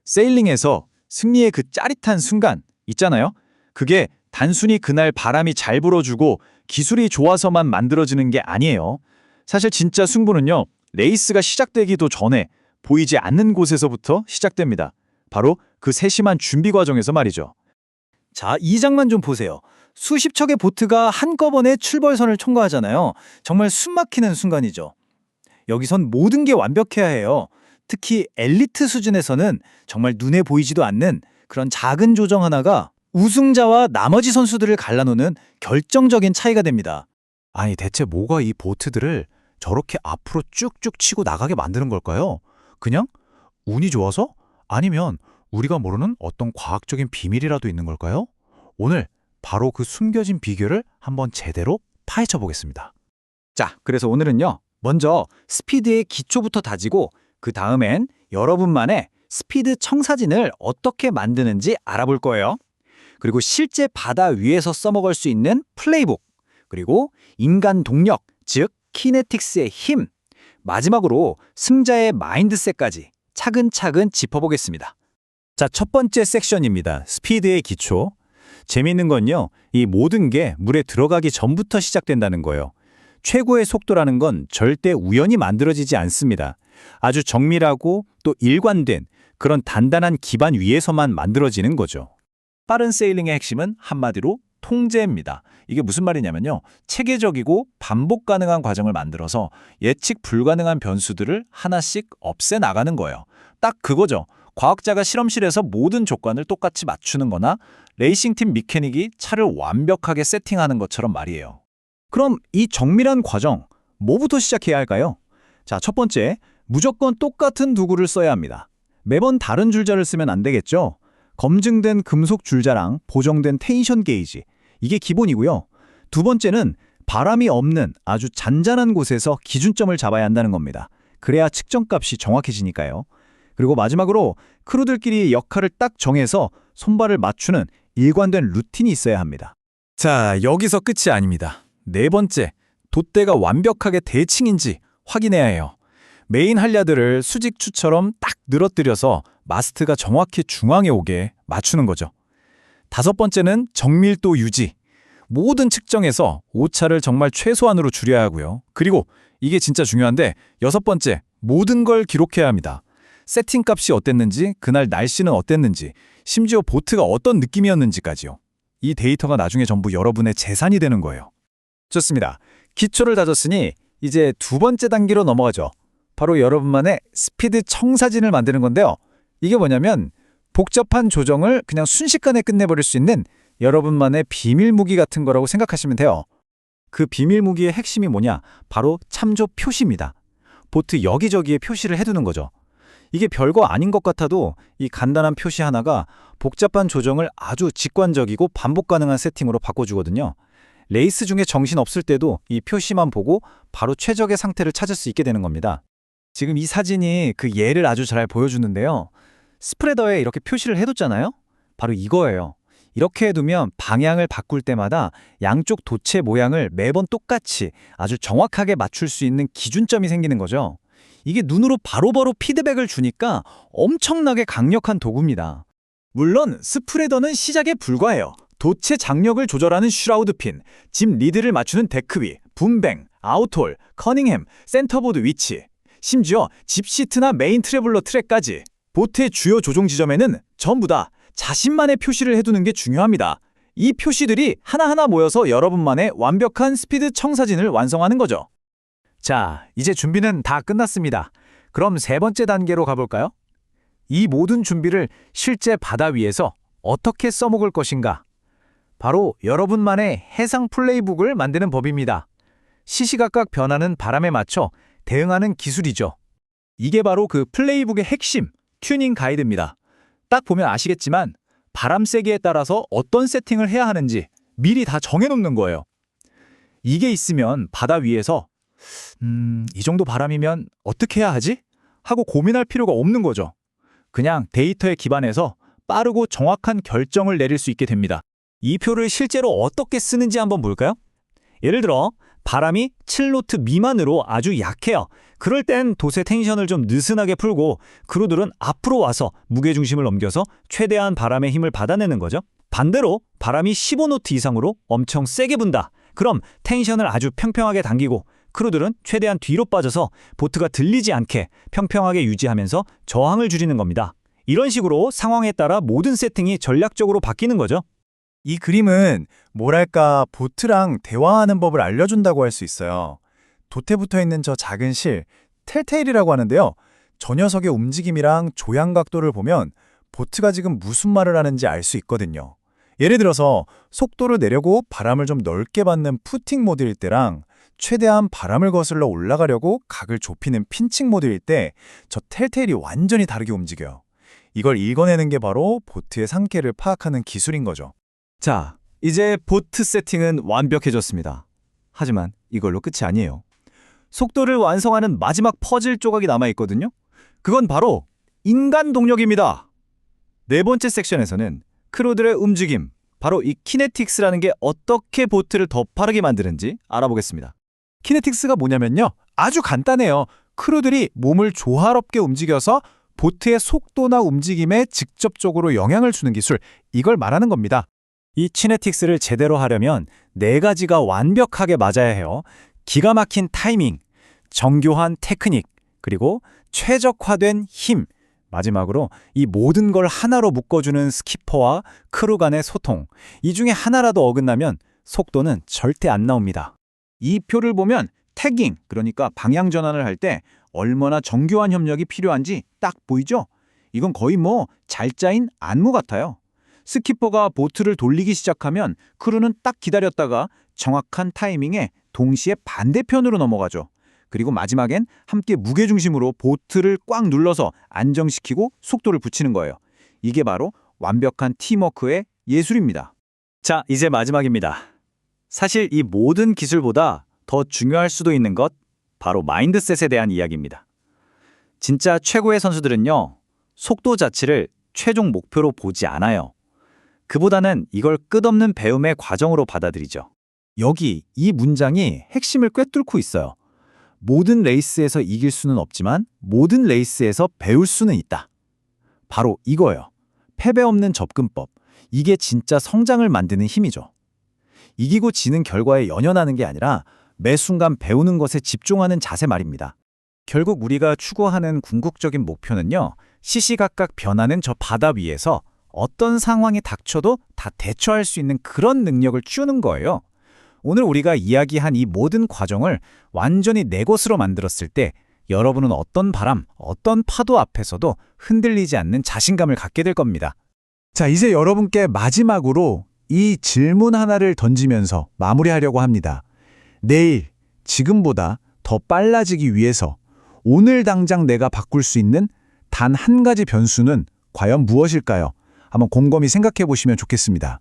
세일링에서 승리의 그 짜릿한 순간 있잖아요. 그게 단순히 그날 바람이 잘 불어주고 기술이 좋아서만 만들어지는 게 아니에요. 사실 진짜 승부는요, 레이스가 시작되기도 전에 보이지 않는 곳에서부터 시작됩니다. 바로 그 세심한 준비 과정에서 말이죠. 자, 이 장면 좀 보세요. 수십 척의 보트가 한꺼번에 출발선을 통과하잖아요. 정말 숨막히는 순간이죠. 여기선 모든 게 완벽해야 해요. 특히 엘리트 수준에서는 정말 눈에 보이지도 않는 그런 작은 조정 하나가 우승자와 나머지 선수들을 갈라놓는 결정적인 차이가 됩니다. 아니 대체 뭐가 이 보트들을 저렇게 앞으로 쭉쭉 치고 나가게 만드는 걸까요? 그냥 운이 좋아서? 아니면 우리가 모르는 어떤 과학적인 비밀이라도 있는 걸까요? 오늘 바로 그 숨겨진 비결을 한번 제대로 파헤쳐 보겠습니다. 자, 그래서 오늘은요. 먼저 스피드의 기초부터 다지고 그 다음엔 여러분만의 스피드 청사진을 어떻게 만드는지 알아볼 거예요. 그리고 실제 바다 위에서 써먹을 수 있는 플레이북, 그리고 인간 동력, 즉 키네틱스의 힘, 마지막으로 승자의 마인드셋까지 차근차근 짚어보겠습니다. 자, 첫 번째 섹션입니다. 스피드의 기초. 재미있는 건요, 이 모든 게 물에 들어가기 전부터 시작된다는 거예요. 최고의 속도라는 건 절대 우연히 만들어지지 않습니다. 아주 정밀하고 또 일관된 그런 단단한 기반 위에서만 만들어지는 거죠. 빠른 세일링의 핵심은 한마디로 통제입니다. 이게 무슨 말이냐면요, 체계적이고 반복 가능한 과정을 만들어서 예측 불가능한 변수들을 하나씩 없애나가는 거예요. 딱 그거죠. 과학자가 실험실에서 모든 조건을 똑같이 맞추는 거나 레이싱팀 미케닉이 차를 완벽하게 세팅하는 것처럼 말이에요. 그럼 이 정밀한 과정, 뭐부터 시작해야 할까요? 자, 첫 번째, 무조건 똑같은 도구를 써야 합니다. 매번 다른 줄자를 쓰면 안 되겠죠? 검증된 금속 줄자랑 보정된 텐션 게이지, 이게 기본이고요. 두 번째는 바람이 없는 아주 잔잔한 곳에서 기준점을 잡아야 한다는 겁니다. 그래야 측정값이 정확해지니까요. 그리고 마지막으로 크루들끼리 역할을 딱 정해서 손발을 맞추는 일관된 루틴이 있어야 합니다. 자, 여기서 끝이 아닙니다. 네 번째, 돛대가 완벽하게 대칭인지 확인해야 해요. 메인 한랴들을 수직추처럼 딱 늘어뜨려서 마스트가 정확히 중앙에 오게 맞추는 거죠. 다섯 번째는 정밀도 유지. 모든 측정에서 오차를 정말 최소한으로 줄여야 하고요. 그리고 이게 진짜 중요한데 여섯 번째, 모든 걸 기록해야 합니다. 세팅값이 어땠는지, 그날 날씨는 어땠는지, 심지어 보트가 어떤 느낌이었는지까지요. 이 데이터가 나중에 전부 여러분의 재산이 되는 거예요. 좋습니다. 기초를 다졌으니 이제 두 번째 단계로 넘어가죠. 바로 여러분만의 스피드 청사진을 만드는 건데요. 이게 뭐냐면 복잡한 조정을 그냥 순식간에 끝내버릴 수 있는 여러분만의 비밀 무기 같은 거라고 생각하시면 돼요. 그 비밀 무기의 핵심이 뭐냐? 바로 참조 표시입니다. 보트 여기저기에 표시를 해두는 거죠. 이게 별거 아닌 것 같아도 이 간단한 표시 하나가 복잡한 조정을 아주 직관적이고 반복 가능한 세팅으로 바꿔주거든요. 레이스 중에 정신 없을 때도 이 표시만 보고 바로 최적의 상태를 찾을 수 있게 되는 겁니다. 지금 이 사진이 그 예를 아주 잘 보여주는데요. 스프레더에 이렇게 표시를 해뒀잖아요? 바로 이거예요. 이렇게 해두면 방향을 바꿀 때마다 양쪽 돛의 모양을 매번 똑같이 아주 정확하게 맞출 수 있는 기준점이 생기는 거죠. 이게 눈으로 바로바로 피드백을 주니까 엄청나게 강력한 도구입니다. 물론 스프레더는 시작에 불과해요. 돛의 장력을 조절하는 슈라우드핀, 집 리드를 맞추는 데크위, 붐뱅, 아웃홀, 커닝햄, 센터보드 위치, 심지어 집 시트나 메인 트래블러 트랙까지 보트의 주요 조종 지점에는 전부 다 자신만의 표시를 해두는 게 중요합니다. 이 표시들이 하나하나 모여서 여러분만의 완벽한 스피드 청사진을 완성하는 거죠. 자, 이제 준비는 다 끝났습니다. 그럼 세 번째 단계로 가볼까요? 이 모든 준비를 실제 바다 위에서 어떻게 써먹을 것인가? 바로 여러분만의 해상 플레이북을 만드는 법입니다. 시시각각 변하는 바람에 맞춰 대응하는 기술이죠. 이게 바로 그 플레이북의 핵심, 튜닝 가이드입니다. 딱 보면 아시겠지만 바람 세기에 따라서 어떤 세팅을 해야 하는지 미리 다 정해놓는 거예요. 이게 있으면 바다 위에서 이 정도 바람이면 어떻게 해야 하지? 하고 고민할 필요가 없는 거죠. 그냥 데이터에 기반해서 빠르고 정확한 결정을 내릴 수 있게 됩니다. 이 표를 실제로 어떻게 쓰는지 한번 볼까요? 예를 들어 바람이 7노트 미만으로 아주 약해요. 그럴 땐 돛의 텐션을 좀 느슨하게 풀고 크루들은 앞으로 와서 무게중심을 넘겨서 최대한 바람의 힘을 받아내는 거죠. 반대로 바람이 15노트 이상으로 엄청 세게 분다. 그럼 텐션을 아주 평평하게 당기고 크루들은 최대한 뒤로 빠져서 보트가 들리지 않게 평평하게 유지하면서 저항을 줄이는 겁니다. 이런 식으로 상황에 따라 모든 세팅이 전략적으로 바뀌는 거죠. 이 그림은 뭐랄까 보트랑 대화하는 법을 알려준다고 할 수 있어요. 돛에 붙어있는 저 작은 실, 텔테일이라고 하는데요. 저 녀석의 움직임이랑 조향 각도를 보면 보트가 지금 무슨 말을 하는지 알 수 있거든요. 예를 들어서 속도를 내려고 바람을 좀 넓게 받는 푸팅 모드일 때랑 최대한 바람을 거슬러 올라가려고 각을 좁히는 핀칭 모드일 때 저 텔테일이 완전히 다르게 움직여요. 이걸 읽어내는 게 바로 보트의 상태를 파악하는 기술인 거죠. 자, 이제 보트 세팅은 완벽해졌습니다. 하지만 이걸로 끝이 아니에요. 속도를 완성하는 마지막 퍼즐 조각이 남아있거든요. 그건 바로 인간 동력입니다. 네 번째 섹션에서는 크루들의 움직임, 바로 이 키네틱스라는 게 어떻게 보트를 더 빠르게 만드는지 알아보겠습니다. 키네틱스가 뭐냐면요. 아주 간단해요. 크루들이 몸을 조화롭게 움직여서 보트의 속도나 움직임에 직접적으로 영향을 주는 기술, 이걸 말하는 겁니다. 이 키네틱스를 제대로 하려면 네 가지가 완벽하게 맞아야 해요. 기가 막힌 타이밍, 정교한 테크닉, 그리고 최적화된 힘, 마지막으로 이 모든 걸 하나로 묶어주는 스키퍼와 크루 간의 소통. 이 중에 하나라도 어긋나면 속도는 절대 안 나옵니다. 이 표를 보면 태깅, 그러니까 방향 전환을 할 때 얼마나 정교한 협력이 필요한지 딱 보이죠? 이건 거의 잘 짜인 안무 같아요. 스키퍼가 보트를 돌리기 시작하면 크루는 딱 기다렸다가 정확한 타이밍에 동시에 반대편으로 넘어가죠. 그리고 마지막엔 함께 무게중심으로 보트를 꽉 눌러서 안정시키고 속도를 붙이는 거예요. 이게 바로 완벽한 팀워크의 예술입니다. 자, 이제 마지막입니다. 사실 이 모든 기술보다 더 중요할 수도 있는 것, 바로 마인드셋에 대한 이야기입니다. 진짜 최고의 선수들은요, 속도 자체를 최종 목표로 보지 않아요. 그보다는 이걸 끝없는 배움의 과정으로 받아들이죠. 여기 이 문장이 핵심을 꿰뚫고 있어요. 모든 레이스에서 이길 수는 없지만 모든 레이스에서 배울 수는 있다. 바로 이거예요. 패배 없는 접근법. 이게 진짜 성장을 만드는 힘이죠. 이기고 지는 결과에 연연하는 게 아니라 매 순간 배우는 것에 집중하는 자세 말입니다. 결국 우리가 추구하는 궁극적인 목표는요, 시시각각 변하는 저 바다 위에서 어떤 상황이 닥쳐도 다 대처할 수 있는 그런 능력을 키우는 거예요. 오늘 우리가 이야기한 이 모든 과정을 완전히 내 것으로 만들었을 때 여러분은 어떤 바람, 어떤 파도 앞에서도 흔들리지 않는 자신감을 갖게 될 겁니다. 자, 이제 여러분께 마지막으로 이 질문 하나를 던지면서 마무리하려고 합니다. 내일, 지금보다 더 빨라지기 위해서 오늘 당장 내가 바꿀 수 있는 단 한 가지 변수는 과연 무엇일까요? 한번 곰곰이 생각해 보시면 좋겠습니다.